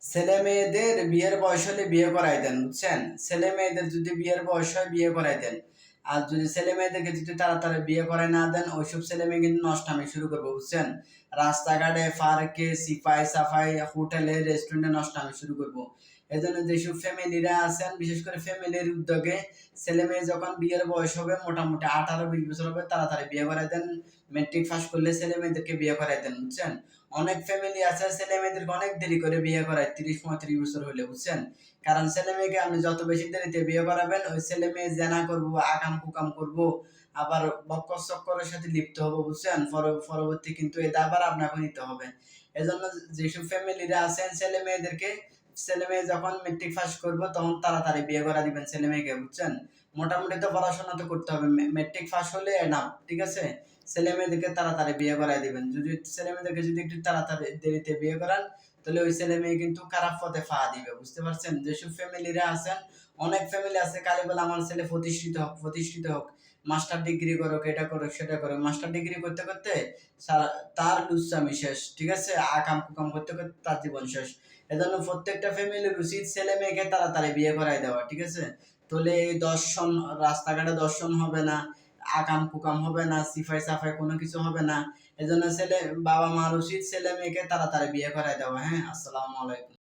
ছেলে মেয়েদের বিয়ের বয়স হলে বিয়ে করাই দেন, বুঝছেন? ছেলে মেয়েদের যদি বিয়ের বয়স হয় বিয়ে করাই দেন। আর যদি ছেলে মেয়েদেরকে যদি তাড়াতাড়ি বিয়ে করায় না দেন, ওইসব ছেলে মেয়ে কিন্তু নষ্টামি শুরু করবে, বুঝছেন? রাস্তাঘাটে, পার্কে, সিপাই সাফাই, হোটেলে, রেস্টুরেন্টে নষ্টামি শুরু করবো। এজন্য যেসব ফ্যামিলিরা আছেন, বিশেষ করে ফ্যামিলির উদ্যোগে ছেলে মেয়ে যখন বিয়ের বয়স হবে মোটামুটি 18-20 বছর হবে, তাড়াতাড়ি বিয়ে করাই দেন। মেট্রিক পাস করলে ছেলে মেয়েদেরকে বিয়ে করাই দেন, বুঝছেন? অনেক ফ্যামিলি আছে ছেলে মেয়েদেরকে অনেক দেরি করে বিয়ে করায়, 30-35 বছর হলে, বুঝছেন? কারণ ছেলে মেয়েকে আপনি যত বেশি দেরিতে বিয়ে করাবেন, ওই ছেলে মেয়ে জেনা করবো, আকাম কুকাম করবো, আবার বক্কর চক্করের সাথে লিপ্ত হবো, বুঝছেন? পরবর্তী কিন্তু এটা আবার আপনাকে নিতে হবে। এজন্য যেসব ফ্যামিলিরা আছেন ছেলে মেয়ে যখন মেট্রিক পাস করবো তখন তাড়াতাড়ি বিয়ে করা দিবেন ছেলে মেয়েকে, বুঝছেন? মোটামুটি তো পড়াশোনা তো করতে হবে, মেট্রিক পাস হলে এনাফ, ঠিক আছে? ছেলে মেয়েদেরকে তাড়াতাড়ি বিয়ে করাই দিবেন। যদি ছেলে মেয়েদেরকে যদি একটু তাড়াতাড়ি দেরিতে বিয়ে করান, তাহলে ওই ছেলে মেয়ে কিন্তু খারাপ পথে পা দিবে, বুঝতে পারছেন? যেসব ফ্যামিলিরা আছেন, অনেক ফ্যামিলি আছে খালি বলে আমার ছেলে প্রতিষ্ঠিত হোক, মাস্টার ডিগ্রি করুক, এটা করুক, সেটা করুক। মাস্টার ডিগ্রি করতে করতে তার লুচ্চামি শেষ, ঠিক আছে? আকাম কুকাম করতে করতে তার জীবন শেষ। এজন্য প্রত্যেকটা ফ্যামিলির উচিত ছেলে মেয়েকে তাড়াতাড়ি বিয়ে করাই দেওয়া, ঠিক আছে? তাহলে এই দর্শন, রাস্তাঘাটে দর্শন হবে না, আকাম কুকাম হবে না, সিফাই সাফাই কোনো কিছু হবে না। এজন্য বাবা মার উচিত ছেলে মেয়েকে তাড়াতাড়ি বিয়ে করাই দেওয়া। হ্যাঁ, আসসালামু আলাইকুম।